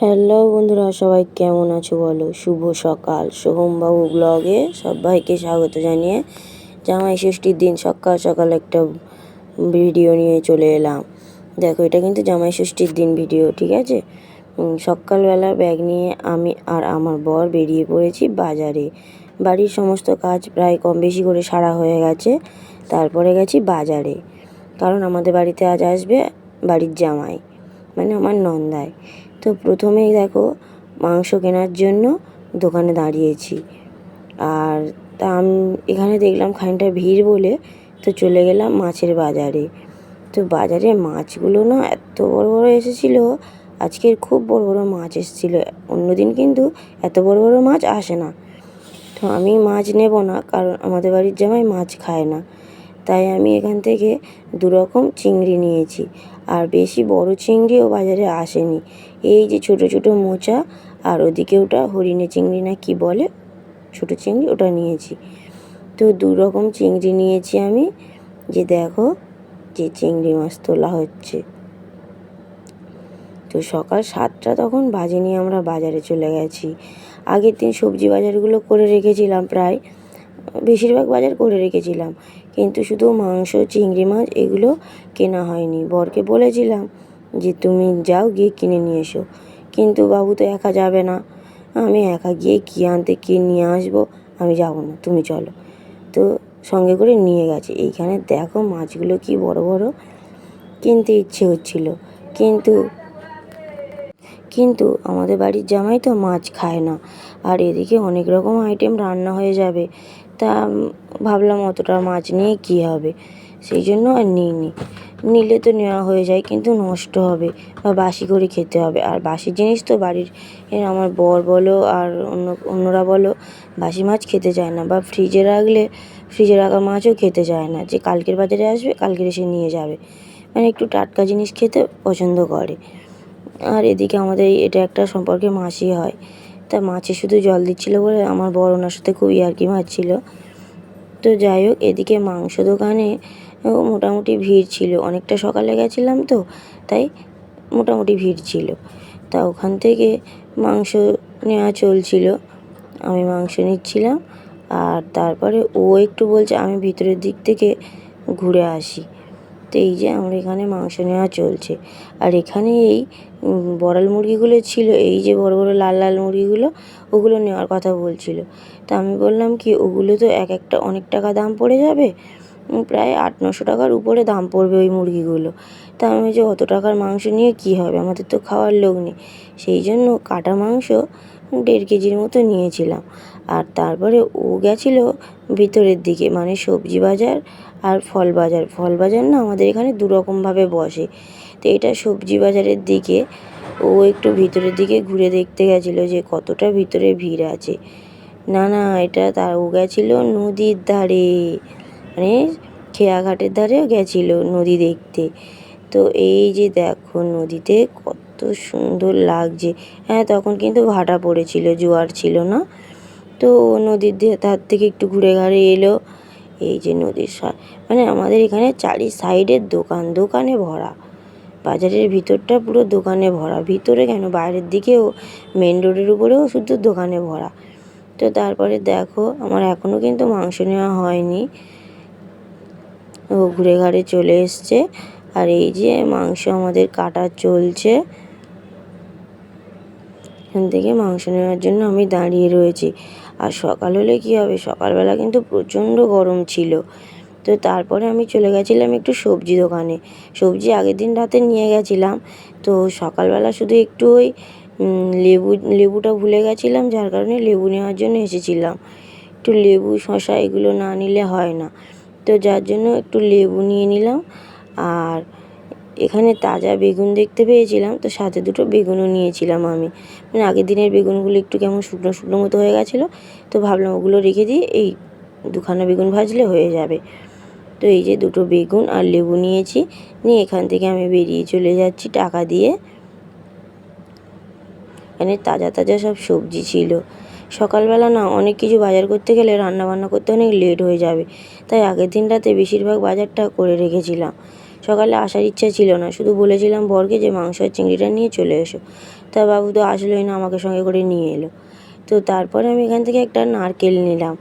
Hello বন্ধুরা, সবাই কেমন আছো বলো। শুভ সকাল, সোহমবাবু ব্লগে সবাইকে স্বাগত জানিয়ে জামাই ষষ্ঠীর দিন সকাল সকাল একটা ভিডিও নিয়ে চলে এলাম। দেখো, এটা কিন্তু জামাই ষষ্ঠীর দিন ভিডিও, ঠিক আছে। সকালবেলা ব্যাগ নিয়ে আমি আর আমার বর বেরিয়ে পড়েছি বাজারে। বাড়ির সমস্ত কাজ প্রায় কম বেশি করে সারা হয়ে গেছে। তারপরে গেছি বাজারে, কারণ আমাদের বাড়িতে আজ আসবে বাড়ির জামাই, মানে আমার নন্দাই। তো প্রথমেই দেখো, মাংস কেনার জন্য দোকানে দাঁড়িয়েছি। আর তা আমি এখানে দেখলাম খানিকটা ভিড় বলে তো চলে গেলাম মাছের বাজারে। তো বাজারে মাছগুলো না এত বড় বড় এসেছিলো, আজকের খুব বড় বড় মাছ এসেছিলো। অন্যদিন কিন্তু এত বড় বড় মাছ আসে না। তো আমি মাছ নেব না, কারণ আমাদের বাড়ির জামাই মাছ খায় না। তাই আমি এখান থেকে 2 রকম চিংড়ি নিয়েছি। আর বেশি বড় চিংড়িও বাজারে আসেনি। এই যে ছোট ছোট মোচা, আর ওদিকে ওটা হরিণে চিংড়ি না কি বলে, ছোট চিংড়ি, ওটা নিয়েছি। তো 2 রকম চিংড়ি নিয়েছি আমি। যে দেখো, যে চিংড়ি মাছ তোলা হচ্ছে। তো সকাল 7টা তখন বাজেনি, আমরা বাজারে চলে গেছি। আগের দিন সবজি বাজারগুলো করে রেখেছিলাম, প্রায় বেশিরভাগ বাজার করে রেখেছিলাম, কিন্তু শুধু মাংস, চিংড়ি মাছ এগুলো কেনা হয়নি। বরকে বলেছিলাম যে তুমি যাও, গিয়ে কিনে নিয়ে এসো, কিন্তু বাবু তো একা যাবে না। আমি একা গিয়ে কী আনতে, কী নিয়ে আসবো, আমি যাব না, তুমি চলো। তো সঙ্গে করে নিয়ে গেছে। এইখানে দেখো মাছগুলো কি বড় বড়, কিনতে ইচ্ছে হচ্ছিল, কিন্তু কিন্তু আমাদের বাড়ির জামাই তো মাছ খায় না। আর এদিকে অনেক রকম আইটেম রান্না হয়ে যাবে, তা ভাবলাম অতটা মাছ নিয়ে কী হবে, সেই জন্য আর নিইনি। নিলে তো নেওয়া হয়ে যায়, কিন্তু নষ্ট হবে বা বাসি করে খেতে হবে। আর বাসি জিনিস তো বাড়ির আমার বর বলো আর অন্যরা বলো, বাসি মাছ খেতে চায় না, বা ফ্রিজে রাখা মাছও খেতে চায় না, যে কালকের বাজারে আসবে কালকের এসে নিয়ে যাবে, মানে একটু টাটকা জিনিস খেতে পছন্দ করে। আর এদিকে আমাদের এটা একটা সম্পর্কে মাসি হয়, তা মাছে শুধু জল দিচ্ছিলো বলে আমার বর ওনার সাথে খুব ইয়ার্কি মারছিল। তো যাই হোক, এদিকে মাংস দোকানে মোটামুটি ভিড় ছিল, অনেকটা সকালে গেছিলাম তো, তাই মোটামুটি ভিড় ছিল। তা ওখান থেকে মাংস নেওয়া চলছিল, আমি মাংস নিচ্ছিলাম। আর তারপরে ও একটু বলছে আমি ভিতরের দিক থেকে ঘুরে আসি। তো এই যে আমরা এখানে মাংস নেওয়া চলছে। আর এখানে এই বড়াল মুরগিগুলো ছিল, এই যে বড় বড় লাল লাল মুরগিগুলো, ওগুলো নেওয়ার কথা বলছিল। তা আমি বললাম কি, ওগুলো তো এক একটা অনেক টাকা দাম পড়ে যাবে, প্রায় 800-900 টাকার উপরে দাম পড়বে ওই মুরগিগুলো। তা আমি যে অত টাকার মাংস নিয়ে কী হবে, আমাদের তো খাওয়ার লোক নেই। সেই জন্য কাটা মাংস 1.5 কেজির মতো নিয়েছিলাম। আর তারপরে ও গেছিলো ভিতরের দিকে, মানে সবজি বাজার আর ফল বাজার না আমাদের এখানে 2 রকমভাবে বসে। তো এটা সবজি বাজারের দিকে, ও একটু ভিতরের দিকে ঘুরে দেখতে গেছিলো যে কতটা ভিতরে ভিড় আছে। না, এটা ও গেছিলো নদীর ধারে, মানে খেয়াঘাটের ধারেও গেছিলো নদী দেখতে। তো এই যে দেখো, নদীতে কত সুন্দর লাগছে। হ্যাঁ, তখন কিন্তু ভাটা পড়েছিল, জোয়ার ছিল না। তো নদীর ধার থেকে একটু ঘুরে ঘাড়ে এলো। এই যে নদীর মানে আমাদের এখানে চারি সাইডের দোকানে ভরা, বাজারের ভিতরটা পুরো দোকানে ভরা। ভিতরে কেন, বাইরের দিকেও মেন রোডের উপরেও শুধু দোকানে ভরা। তো তারপরে দেখো, আমার এখনও কিন্তু মাংস নেওয়া হয়নি, ও ঘুরে ঘাড়ে চলে এসছে। আর এই যে মাংস আমাদের কাটা চলছে, এখান থেকে মাংস নেওয়ার জন্য আমি দাঁড়িয়ে রয়েছি। আর সকাল হলে কী হবে, সকালবেলা কিন্তু প্রচণ্ড গরম ছিল। তো তারপরে আমি চলে গেছিলাম একটু সবজি দোকানে। সবজি আগের দিন রাতে নিয়ে গেছিলাম, তো সকালবেলা শুধু একটু ওই লেবুটা ভুলে গেছিলাম, যার কারণে লেবু নেওয়ার জন্য এসেছিলাম। একটু লেবু, শসা এগুলো না নিলে হয় না, তো যার জন্য একটু লেবু নিয়ে নিলাম। আর এখানে তাজা বেগুন দেখতে পেয়েছিলাম, তো সাথে 2টো বেগুনও নিয়েছিলাম আমি। মানে আগের দিনের বেগুনগুলো একটু কেমন শুকনো শুকনো মতো হয়ে গেছিলো, তো ভাবলাম ওগুলো রেখে দিয়ে এই 2খানা বেগুন ভাজলে হয়ে যাবে। তো এই যে 2টো বেগুন আর লেবু নিয়েছি, নিয়ে এখান থেকে আমি বেরিয়ে চলে যাচ্ছি টাকা দিয়ে। এখানে তাজা তাজা সব সবজি ছিল। সকালবেলা না অনেক কিছু বাজার করতে গেলে রান্না বান্না করতে অনেক লেট হয়ে যাবে, তাই আগের দিন রাতে বেশিরভাগ বাজারটা করে রেখেছিলাম। সকালে আসার ইচ্ছা ছিল না, শুধু বলেছিলাম বরকে যে মাংস আর চিংড়িটা নিয়ে চলে এসো। তা বাবু তো আসলোই না, আমাকে সঙ্গে করে নিয়ে এলো। তো তারপরে আমি এখান থেকে একটা নারকেল নিলাম,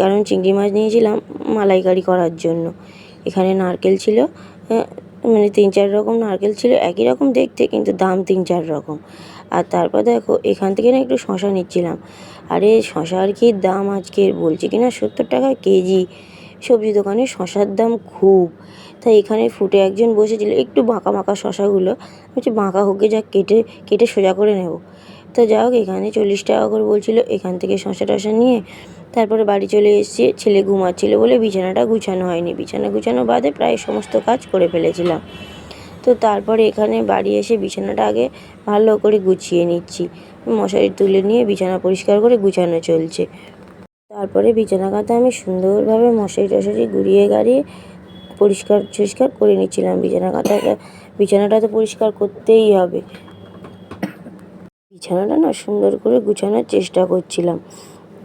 কারণ চিংড়ি মাছ নিয়েছিলাম মালাইকারি করার জন্য। এখানে নারকেল ছিল, মানে 3-4 রকম নারকেল ছিল, একই রকম দেখতে, কিন্তু দাম 3-4 রকম। আর তারপর দেখো এখান থেকে না একটু শশা নিচ্ছিলাম। আরে শশার কি দাম আজকে, বলছে কি না 70 টাকা কেজি। সবজি দোকানে শশার দাম খুব। তাই এখানে ফুটে একজন বসেছিল, একটু বাঁকা বাঁকা শশাগুলো, বলছি বাঁকা হোক যা, কেটে কেটে সোজা করে নেব। তো যাই হোক, এখানে 40 টাকা করে বলছিল। এখান থেকে শশা টশা নিয়ে তারপরে বাড়ি চলে এসেছি। ছেলে ঘুমাচ্ছিল বলে বিছানাটা গুছানো হয়নি, বিছানা গুছানো বাদে প্রায় সমস্ত কাজ করে ফেলেছিলাম। তো তারপরে এখানে বাড়ি এসে বিছানাটা আগে ভালো করে গুছিয়ে নিচ্ছি, মশারি তুলে নিয়ে বিছানা পরিষ্কার করে গুছানো চলছে। তারপরে বিছানা কাঁথা আমি সুন্দরভাবে মশারি টশারি গুড়িয়ে গাড়িয়ে পরিষ্কার টরিষ্কার করে নিচ্ছিলাম। বিছানাটা তো পরিষ্কার করতেই হবে। বিছানাটা না সুন্দর করে গুছানোর চেষ্টা করছিলাম।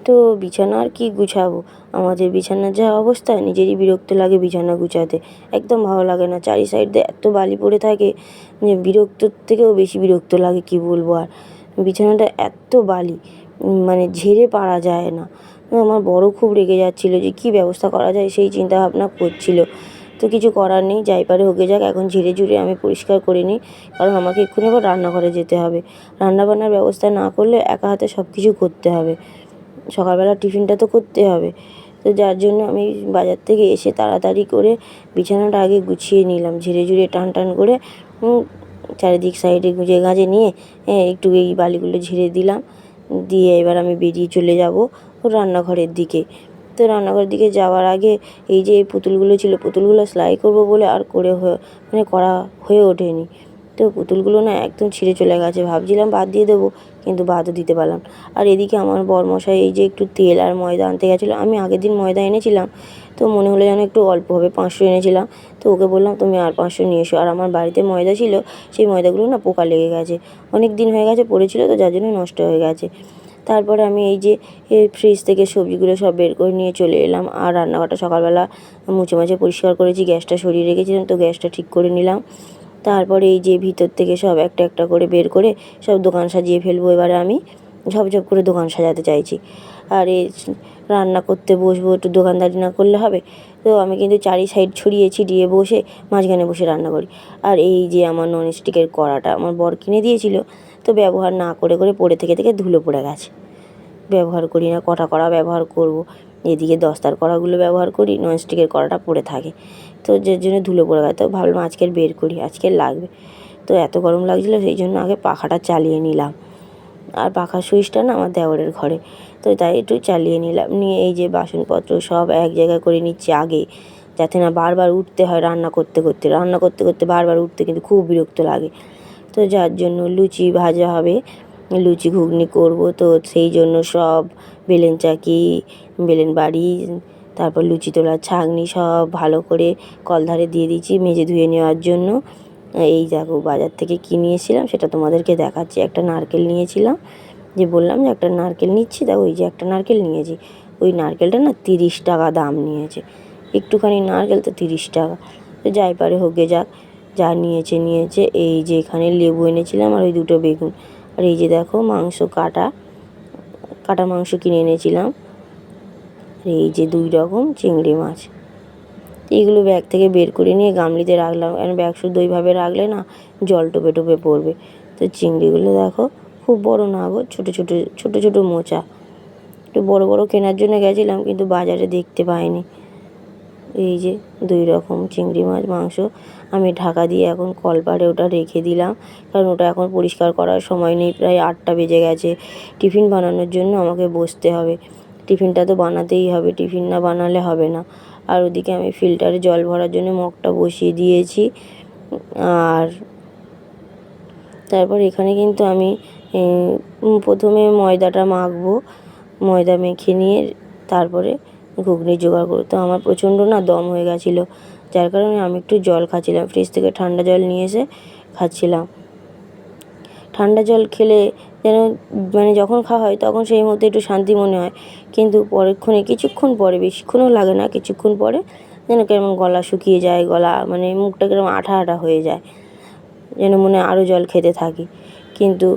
তো বিছানা আর কি গুছাবো, আমাদের বিছানার যা অবস্থা, নিজেরই বিরক্ত লাগে বিছানা গুছাতে, একদম ভালো লাগে না। চারি সাইড দিয়ে এত বালি পড়ে থাকে যে বিরক্তর থেকেও বেশি বিরক্ত লাগে, কি বলবো আর। বিছানাটা এত বালি, মানে ঝেড়ে পারা যায় না। আমার বড় খুব রেগে যাচ্ছিলো যে কী ব্যবস্থা করা যায়, সেই চিন্তা ভাবনা করছিল। তো কিছু করার নেই, যাই পারে হোকে যাক, এখন ঝেড়ে ঝুড়ে আমি পরিষ্কার করে নিই, কারণ আমাকে এক্ষুনি আবার রান্নাঘরে যেতে হবে। রান্নাবান্নার ব্যবস্থা না করলে একা হাতে সব কিছু করতে হবে, সকালবেলা টিফিনটা তো করতে হবে। তো যার জন্য আমি বাজার থেকে এসে তাড়াতাড়ি করে বিছানাটা আগে গুছিয়ে নিলাম, ঝেড়ে ঝুড়ে টান টান করে চারিদিক সাইডে গুঁজে গাঁজে নিয়ে একটু এই বালিগুলো ঝেড়ে দিলাম। দিয়ে এবার আমি বেরিয়ে চলে যাব রান্নাঘরের দিকে। তো রান্নাঘরের দিকে যাওয়ার আগে এই যে পুতুলগুলো ছিল, পুতুলগুলো সেলাই করব বলে আর করা হয়ে ওঠেনি। তো পুতুলগুলো না একদম ছিঁড়ে চলে গেছে, ভাবছিলাম বাদ দিয়ে দেবো, কিন্তু বাদও দিতে পারলাম। আর এদিকে আমার বরমশাই এই যে একটু তেল আর ময়দা আনতে গেছিলো। আমি আগের দিন ময়দা এনেছিলাম, তো মনে হলো যেন একটু অল্প হবে, 500 এনেছিলাম। তো ওকে বললাম তুমি আর 500 নিয়ে এসো। আর আমার বাড়িতে ময়দা ছিল, সেই ময়দাগুলো না পোকা লেগে গেছে, অনেক দিন হয়ে গেছে পড়েছিল, তো যার জন্য নষ্ট হয়ে গেছে। তারপরে আমি এই যে ফ্রিজ থেকে সবজিগুলো সব বের করে নিয়ে চলে এলাম। আর রান্নাঘরটা সকালবেলা মুছে মাছে পরিষ্কার করেছি, গ্যাসটা সরিয়ে রেখেছিলাম, তো গ্যাসটা ঠিক করে নিলাম। তারপরে এই যে ভিতর থেকে সব একটা একটা করে বের করে সব দোকান সাজিয়ে ফেলবো। এবারে আমি ঝপঝপ করে দোকান সাজাতে চাইছি। আর রান্না করতে বসবো, একটু দোকানদারি না করলে হবে। তো আমি কিন্তু চারি সাইড ছড়িয়ে ছিটিয়ে বসে মাঝখানে বসে রান্না করি। আর এই যে আমার ননস্টিকের কড়াটা আমার বর কিনে দিয়েছিল, তো ব্যবহার না করে করে পড়ে থেকে থেকে ধুলো পড়ে গেছে। ব্যবহার করি না, কটা কড়া ব্যবহার করব। এদিকে দস্তার কড়াগুলো ব্যবহার করি, ননস্টিকের কড়াটা পড়ে থাকে, তো যার জন্য ধুলো পড়ে গেছে। তো ভাবলাম আজকের বের করি, আজকের লাগবে। তো এত গরম লাগছিলো, সেই জন্য আগে পাখাটা চালিয়ে নিলাম। আর পাখার সুইচটা না আমার দেওরের ঘরে, তো তাই একটু চালিয়ে নিলাম। নিয়ে এই যে বাসনপত্র সব এক জায়গায় করে নিচ্ছি আগে, যাতে না বারবার উঠতে হয়। রান্না করতে করতে বারবার উঠতে কিন্তু খুব বিরক্ত লাগে। তো যার জন্য লুচি ভাজা হবে, লুচি ঘুগনি করব, তো সেই জন্য সব বেলেন চাকি, বেলেন বাড়ি, তারপর লুচি তোলার ছাঁকনি সব ভালো করে কলধারে দিয়ে দিচ্ছি মেজে ধুয়ে নেওয়ার জন্য। এই দেখো বাজার থেকে কী নিয়েছিলাম সেটা তোমাদেরকে দেখাচ্ছি। একটা নারকেল নিয়েছিলাম, যে বললাম যে একটা নারকেল নিচ্ছি, তা ওই যে একটা নারকেল নিয়েছি। ওই নারকেলটা না 30 টাকা দাম নিয়েছে, একটুখানি নারকেল তো 30 টাকা। তো যাই পারে হোকে যাক, যা নিয়েছে। এই যে এখানে লেবু এনেছিলাম আর ওই 2টো বেগুন। আর এই যে দেখো মাংস, কাটা মাংস কিনে এনেছিলাম। আর এই যে 2 রকম চিংড়ি মাছ। এইগুলো ব্যাগ থেকে বের করে নিয়ে গামলিতে রাখলাম, কারণ ব্যাগ শুদ্ধ ওইভাবে রাখলে না জল টোপে টোপে পড়বে। তো চিংড়িগুলো দেখো খুব বড় না গো, ছোটো মোচা। একটু বড় বড় কেনার জন্য গেছিলাম, কিন্তু বাজারে দেখতে পাইনি। এই যে 2 রকম চিংড়ি মাছ মাংস আমি ঢাকা দিয়ে এখন কলপাড়ে ওটা রেখে দিলাম, কারণ ওটা এখন পরিষ্কার করার সময় নেই, প্রায় 8টা বেজে গেছে। টিফিন বানানোর জন্য আমাকে বসতে হবে, টিফিনটা তো বানাতেই হবে, টিফিন না বানালে হবে না। আর ওদিকে আমি ফিল্টারে জল ভরার জন্য মগটা বসিয়ে দিয়েছি। আর তারপর এখানে কিন্তু আমি প্রথমে ময়দাটা মাখবো, ময়দা মেখে নিয়ে তারপরে ঘুগনি জোগাড় করবো। তো আমার প্রচণ্ড না দম হয়ে গেছিলো, যার কারণে আমি একটু জল খাচ্ছিলাম, ফ্রিজ থেকে ঠান্ডা জল নিয়ে এসে খাচ্ছিলাম। ঠান্ডা জল খেলে যেন মানে যখন খাওয়া হয় তখন সেই মধ্যে একটু শান্তি মনে হয়, কিন্তু কিছুক্ষণ পরে, বেশিক্ষণও লাগে না, কিছুক্ষণ পরে যেন কেমন গলা শুকিয়ে যায়, গলা মানে মুখটা কেমন আঠা আঠা হয়ে যায়, যেন মনে হয় আরও জল খেতে থাকি। কিন্তু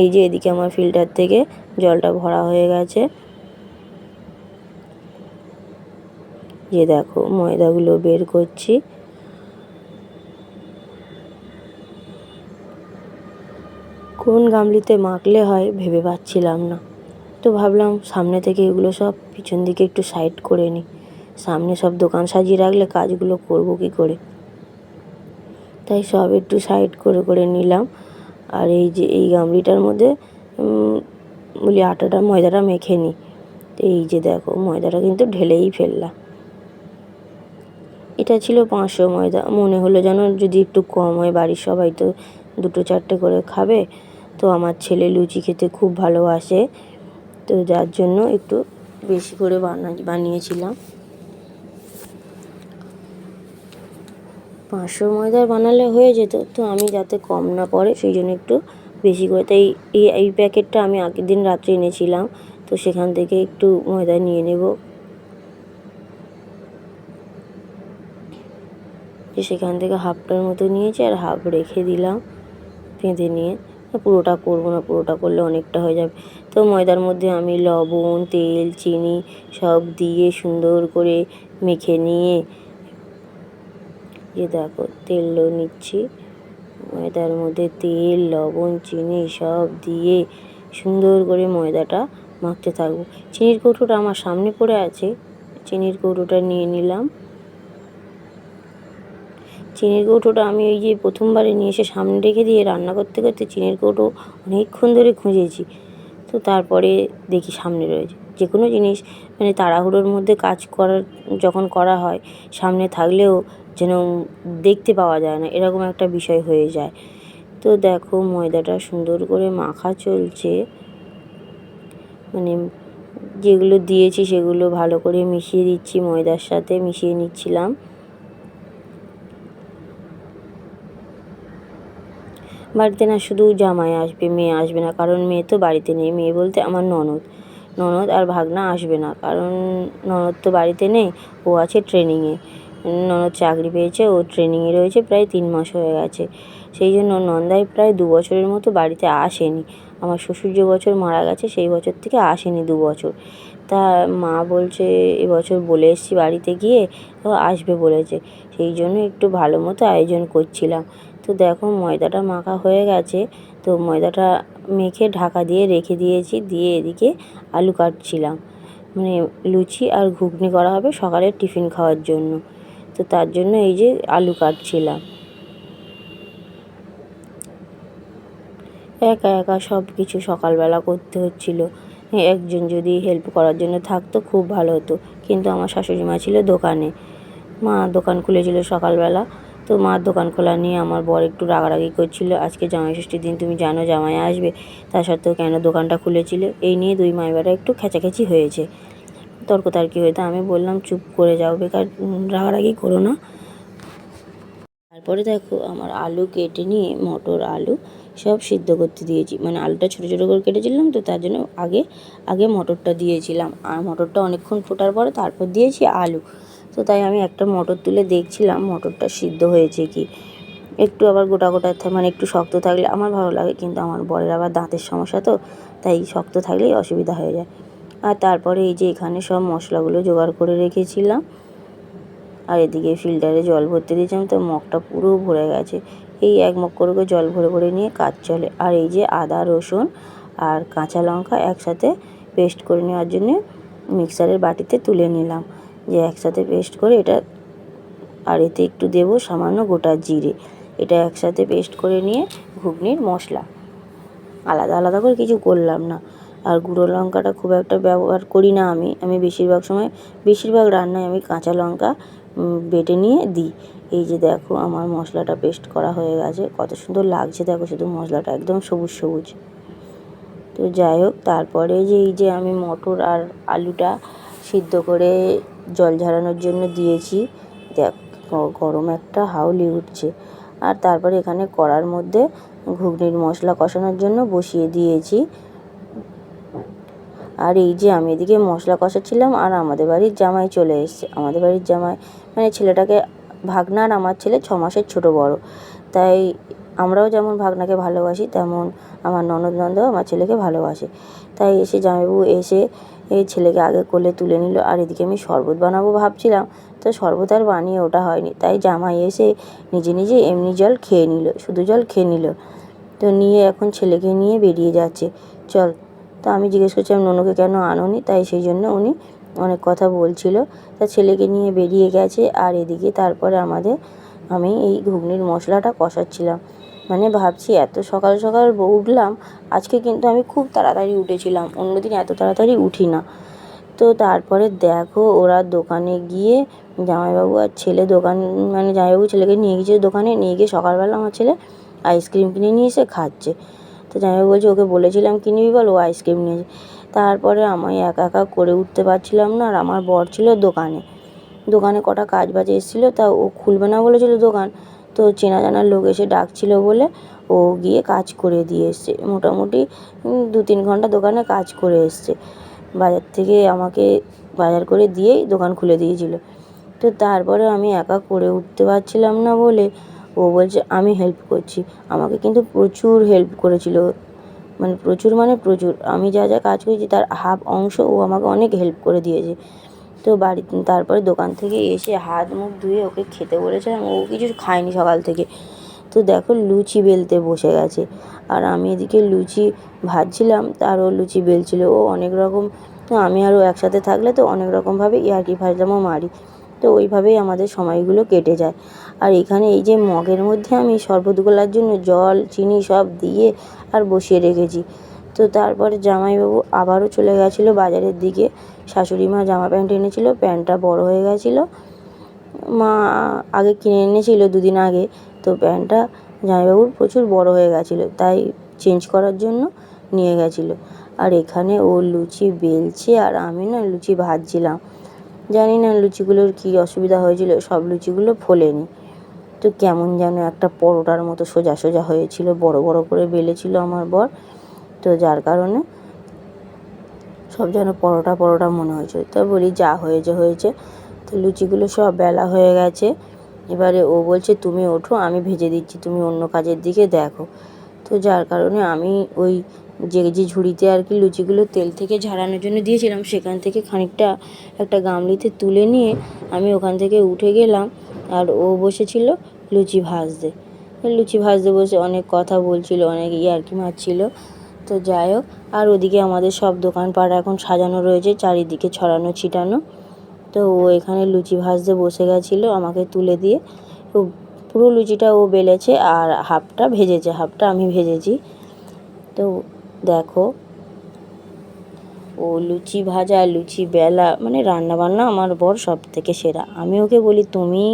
এই যে এদিকে আমার ফিল্টার থেকে জলটা ভরা হয়ে গেছে। যে দেখো ময়দাগুলো বের করছি। কোন গামলিতে মাখলে হয় ভেবে পাচ্ছিলাম না, তো ভাবলাম সামনে থেকে এগুলো সব পিছন দিকে একটু সাইড করে নিই। সামনে সব দোকান সাজিয়ে রাখলে কাজগুলো করব কি করে, তাই সব একটু সাইড করে করে নিলাম। আর এই যে এই গামলিটার মধ্যে বলি ময়দাটা মেখে নিই। এই যে দেখো ময়দাটা কিন্তু ঢেলেই ফেললাম। এটা ছিল 500 ময়দা। মনে হলো যেন যদি একটু কম হয়, বাড়ির সবাই তো 2-4টে করে খাবে, তো আমার ছেলে লুচি খেতে খুব ভালোবাসে, তো যার জন্য একটু বেশি করে বানিয়েছিলাম। 500 ময়দার বানালে হয়ে যেত, তো আমি যাতে কম না পড়ে সেই জন্য একটু বেশি করে, তাই এই প্যাকেটটা আমি আগের দিন রাত্রে এনেছিলাম, তো সেখান থেকে একটু ময়দা নিয়ে নেব। সেখান থেকে হাফটার মতো নিয়েছি আর হাফ রেখে দিলাম বেঁধে নিয়ে। পুরোটা করবো না, পুরোটা করলে অনেকটা হয়ে যাবে। তো ময়দার মধ্যে আমি লবণ, তেল, চিনি সব দিয়ে সুন্দর করে মেখে নিয়ে, যে দেখো তেলও নিচ্ছি, ময়দার মধ্যে তেল, লবণ, চিনি সব দিয়ে সুন্দর করে ময়দাটা মাখতে থাকবো। চিনির কৌটোটা আমার সামনে পড়ে আছে, চিনির কৌটোটা নিয়ে নিলাম। চিনির কৌটোটা আমি ওই যে প্রথমবারে নিয়ে এসে সামনে রেখে দিয়ে রান্না করতে করতে চিনির কৌটো অনেকক্ষণ ধরে খুঁজেছি, তো তারপরে দেখি সামনে রয়েছে। যে কোনো জিনিস মানে তাড়াহুড়োর মধ্যে কাজ যখন করা হয়, সামনে থাকলেও যেন দেখতে পাওয়া যায় না, এরকম একটা বিষয় হয়ে যায়। তো দেখো ময়দাটা সুন্দর করে মাখা চলছে, মানে যেগুলো দিয়েছি সেগুলো ভালো করে মিশিয়ে দিচ্ছি, ময়দার সাথে মিশিয়ে নিচ্ছিলাম। বাড়িতে না শুধু জামাই আসবে, মেয়ে আসবে না, কারণ মেয়ে তো বাড়িতে নেই। মেয়ে বলতে আমার ননদ আর ভাগনা আসবে না, কারণ ননদ তো বাড়িতে নেই, ও আছে ট্রেনিংয়ে। ননদ চাকরি পেয়েছে, ও ট্রেনিংয়ে রয়েছে, প্রায় 3 মাস হয়ে গেছে। সেই জন্য নন্দাই প্রায় 2 বছরের মতো বাড়িতে আসেনি। আমার শ্বশুর যে বছর মারা গেছে সেই বছর থেকে আসেনি 2 বছর। তা মা বলছে এবছর বলে এসেছি বাড়িতে গিয়ে, ও আসবে বলেছে, সেই জন্য একটু ভালো মতো আয়োজন করছিলাম। তো দেখো ময়দাটা মাখা হয়ে গেছে, তো ময়দাটা মেখে ঢাকা দিয়ে রেখে দিয়েছি, দিয়ে এদিকে আলু কাটছিলাম, মানে লুচি আর ঘুগনি করা হবে সকালের টিফিন খাওয়ার জন্য, তো তার জন্য এই যে আলু কাটছিলাম। একা একা সব কিছু সকালবেলা করতে হচ্ছিল। একজন যদি হেল্প করার জন্য থাকতো খুব ভালো হতো, কিন্তু আমার শাশুড়ি মা ছিল দোকানে, মা দোকান খুলেছিল সকালবেলা, তো মার দোকান খোলা নিয়ে আমার বর একটু রাগারাগি করছিল। আজকে জামাই ষষ্ঠীর দিন, তুমি জানো জামাই আসবে, তা সত্ত্বেও কেন দোকানটা খুলেছিলে, এই নিয়ে দুই মাইবারা একটু খেচাখেচি হয়েছে, তর্কতর্কি হয়েছে। আমি বললাম চুপ করে যাও, বেকার রাগারাগি করো না। তারপরে দেখো আমার আলু কেটে নিয়ে মটর আলু সব সিদ্ধ করতে দিয়েছি, মানে আলুটা ছোটো ছোটো করে কেটেছিলাম, তো তার জন্য আগে মটরটা দিয়েছিলাম, আর মটরটা অনেকক্ষণ ফোটার পরে তারপর দিয়েছি আলু। তো তাই আমি একটা মটর তুলে দেখছিলাম মটরটা সিদ্ধ হয়েছে কি। একটু আবার গোটা গোটা মানে একটু শক্ত থাকলে আমার ভালো লাগে, কিন্তু আমার বরের আবার দাঁতের সমস্যা, তো তাই শক্ত থাকলেই অসুবিধা হয়ে যায়। আর তারপরে এই যে এখানে সব মশলাগুলো জোগাড় করে রেখেছিলাম, আর এদিকে ফিল্টারে জল ভরতে দিয়েছিলাম, তো মগটা পুরো ভরে গেছে। এই এক মগ করে জল ভরে ভরে নিয়ে কাজ চলে। আর এই যে আদা, রসুন আর কাঁচা লঙ্কা একসাথে পেস্ট করে নেওয়ার জন্যে মিক্সারের বাটিতে তুলে নিলাম, যে একসাথে পেস্ট করে এটা, আর এতে একটু দেবো সামান্য গোটা জিরে, এটা একসাথে পেস্ট করে নিয়ে ঘুগনির মশলা, আলাদা আলাদা করে কিছু করলাম না। আর গুঁড়ো লঙ্কাটা খুব একটা ব্যবহার করি না আমি বেশিরভাগ রান্নায় আমি কাঁচা লঙ্কা বেটে নিয়ে দিই। এই যে দেখো আমার মশলাটা পেস্ট করা হয়ে গেছে, কত সুন্দর লাগছে দেখো, শুধু মশলাটা একদম সবুজ সবুজ। তো যাই হোক, তারপরে যে এই যে আমি মটর আর আলুটা সিদ্ধ করে জল ঝরানোর জন্য দিয়েছি, দেখ গরম একটা হাউলি উঠছে। আর তারপরে এখানে কড়ার মধ্যে ঘুগনির মশলা কষানোর জন্য বসিয়ে দিয়েছি। আর এই যে আমি এদিকে মশলা কষাচ্ছিলাম, আর আমাদের বাড়ির জামাই চলে এসছে। আমাদের বাড়ির জামাই মানে ছেলেটাকে, ভাগনার আমার ছেলে 6 মাসের ছোটো বড়, তাই আমরাও যেমন ভাগনাকে ভালোবাসি তেমন আমার ননদও আমার ছেলেকে ভালোবাসে। তাই এসে জামাইবাবু এসে এই ছেলেকে আগে কোলে তুলে নিল। আর এদিকে আমি শরবত বানাবো ভাবছিলাম, তো শরবত আর বানিয়ে ওটা হয়নি। তাই জামাই এসে নিজে নিজে এমনি জল খেয়ে নিল, শুধু জল খেয়ে নিল। তো নিয়ে এখন ছেলেকে নিয়ে বেরিয়ে যাচ্ছে, চল। তো আমি জিজ্ঞেস করছিলাম ননুকে কেন আনোনি, তাই সেই জন্য উনি অনেক কথা বলছিল। তা ছেলেকে নিয়ে বেরিয়ে গেছে। আর এদিকে তারপরে আমি এই ঘুগনির মশলাটা কষাচ্ছিলাম। মানে ভাবছি এত সকাল সকাল উঠলাম, আজকে কিন্তু আমি খুব তাড়াতাড়ি উঠেছিলাম, অন্যদিন এত তাড়াতাড়ি উঠি না। তো তারপরে দেখো ওরা দোকানে গিয়ে, জামাইবাবু আর ছেলে মানে জামাইবাবু ছেলেকে নিয়ে গিয়েছে দোকানে, নিয়ে গিয়ে সকালবেলা আমার ছেলে আইসক্রিম কিনে নিয়ে এসে খাচ্ছে। তো জামাইবাবু বলছে ওকে বলেছিলাম কিনবি বল, ও আইসক্রিম নিয়েছে। তারপরে আমি একা একা করে উঠতে পারছিলাম না। আর আমার বর ছিল দোকানে কটা কাজ বাজে এসেছিলো, তা ও খুলবে না বলেছিল দোকান। তো চেনা জানার লোক এসে ডাকছিল বলে ও গিয়ে কাজ করে দিয়ে এসছে। মোটামুটি 2-3 ঘন্টা দোকানে কাজ করে এসছে। বাজার থেকে আমাকে বাজার করে দিয়েই দোকান খুলে দিয়েছিল। তো তারপরে আমি একা করে উঠতে পারছিলাম না বলে ও বলছে আমি হেল্প করছি। আমাকে কিন্তু প্রচুর হেল্প করেছিল, মানে প্রচুর। আমি যা যা কাজ করেছি তার হাফ অংশ ও আমাকে অনেক হেল্প করে দিয়েছে। তো তারপরে দোকান থেকে এসে হাত মুখ ধুয়ে ওকে খেতে বলেছিলাম, ও কিছু খায়নি সকাল থেকে। তো দেখো লুচি বেলতে বসে গেছে, আর আমি এদিকে লুচি ভাজছিলাম আর ও লুচি বেলছিল। ও অনেক রকম, তো আমি আরও একসাথে থাকলে তো অনেক রকমভাবে ইয়ার্কি ফাজলামও মারি। তো ওইভাবেই আমাদের সময়গুলো কেটে যায়। আর এখানে এই যে মগের মধ্যে আমি শরবত গোলার জন্য জল চিনি সব দিয়ে আর বসিয়ে রেখেছি। তো তারপরে জামাইবাবু আবারও চলে গেছিলো বাজারের দিকে। শাশুড়ি মা জামা প্যান্ট এনেছিল, প্যান্টটা বড় হয়ে গেছিলো, মা আগে কিনে এনেছিল 2 দিন আগে। তো প্যান্টটা জামাইবাবুর প্রচুর বড় হয়ে গেছিলো, তাই চেঞ্জ করার জন্য নিয়ে গেছিলো। আর এখানে ও লুচি বেলছে আর আমি না লুচি ভাজছিলাম। জানি না লুচিগুলোর কী অসুবিধা হয়েছিল, সব লুচিগুলো ফোলেনি। তো কেমন যেন একটা পরোটার মতো সোজা সোজা হয়েছিল, বড় বড় করে বেলেছিল আমার বর। তো যার কারণে সব যেন পরোটা মনে হয়েছে। তো বলি যা হয়েছে। তো লুচিগুলো সব বেলা হয়ে গেছে। এবারে ও বলছে তুমি ওঠো, আমি ভেজে দিচ্ছি, তুমি অন্য কাজের দিকে দেখো। তো যার কারণে আমি ওই যে ঝুড়িতে আর কি লুচিগুলো তেল থেকে ঝাড়ানোর জন্য দিয়েছিলাম, সেখান থেকে খানিকটা একটা গামলিতে তুলে নিয়ে আমি ওখান থেকে উঠে গেলাম। আর ও বসেছিল লুচি ভাজতে বসে অনেক কথা বলছিল, অনেক ইয়ার্কি মারছিল। তো যাই হোক, আর ওদিকে আমাদের সব দোকানপাট এখন সাজানো রয়েছে, চারিদিকে ছড়ানো ছিটানো। তো ও এখানে লুচি ভাজতে বসে গেছিলো আমাকে তুলে দিয়ে। তো পুরো লুচিটা ও বেলেছে আর হাফটা ভেজেছে, হাফটা আমি ভেজেছি। তো দেখো ও লুচি ভাজা লুচি বেলা মানে রান্নাবান্না আমার বর সব থেকে সেরা। আমি ওকে বলি তুমি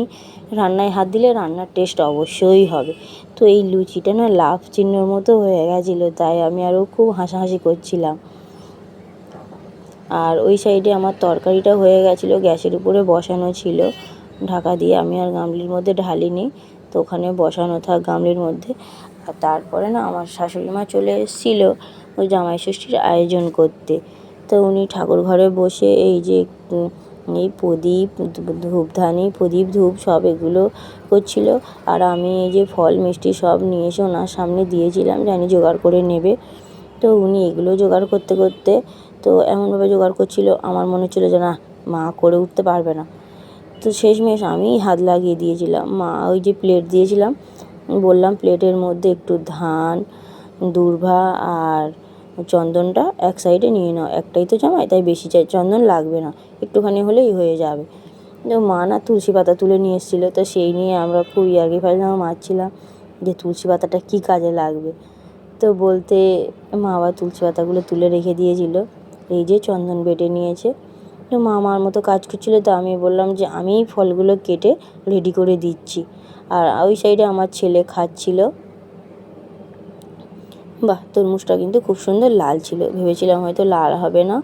রান্নায় হাত দিলে রান্নার টেস্ট অবশ্যই হবে। তো এই লুচিটা না লাভ চিহ্নর মতো হয়ে গেছিলো, তাই আমি আরও খুব হাসাহাসি করছিলাম। আর ওই সাইডে আমার তরকারিটা হয়ে গেছিলো, গ্যাসের উপরে বসানো ছিল ঢাকা দিয়ে, আমি আর গামলির মধ্যে ঢালিনি। তো ওখানে বসানো থাক গামলির মধ্যে। আর তারপরে না আমার শাশুড়ি মা চলে এসেছিলো ওই জামাই ষষ্ঠীর আয়োজন করতে। তো উনি ঠাকুর ঘরে বসে এই যে এই প্রদীপ ধূপ সব এগুলো করছিল। আর আমি এই যে ফল মিষ্টি সব নিয়ে এসে ওনার সামনে দিয়েছিলাম, জানি জোগাড় করে নেবে। তো উনি এগুলো জোগাড় করতে করতে তো এমনভাবে জোগাড় করছিল, আমার মনে হচ্ছিলো যে না মা করে উঠতে পারবে না। তো শেষমেশ আমিই হাত লাগিয়ে দিয়েছিলাম। মা ওই যে প্লেট দিয়েছিলাম, বললাম প্লেটের মধ্যে একটু ধান, দূর্বা আর চন্দনটা এক সাইডে নিয়ে নাও, একটাই তো জামাই তাই বেশি চন্দন লাগবে না, একটুখানি হলেই হয়ে যাবে। তো মা না তুলসী পাতা তুলে নিয়ে এসেছিলো, তো সেই নিয়ে আমরা খুব ইয়ার্কি ফাজলামো মারছিলাম যে তুলসী পাতাটা কী কাজে লাগবে। তো বলতে মা আবার তুলসী পাতাগুলো তুলে রেখে দিয়েছিল। এই যে চন্দন বেটে নিয়েছে। তো মা আমার মতো কাজ করছিলো, তো আমি বললাম যে আমিই ফলগুলো কেটে রেডি করে দিচ্ছি। আর ওই সাইডে আমার ছেলে খাচ্ছিল। বাহ, তরমুজটা কিন্তু খুব সুন্দর লাল ছিল, ভেবেছিলাম হয়তো লাল হবে না,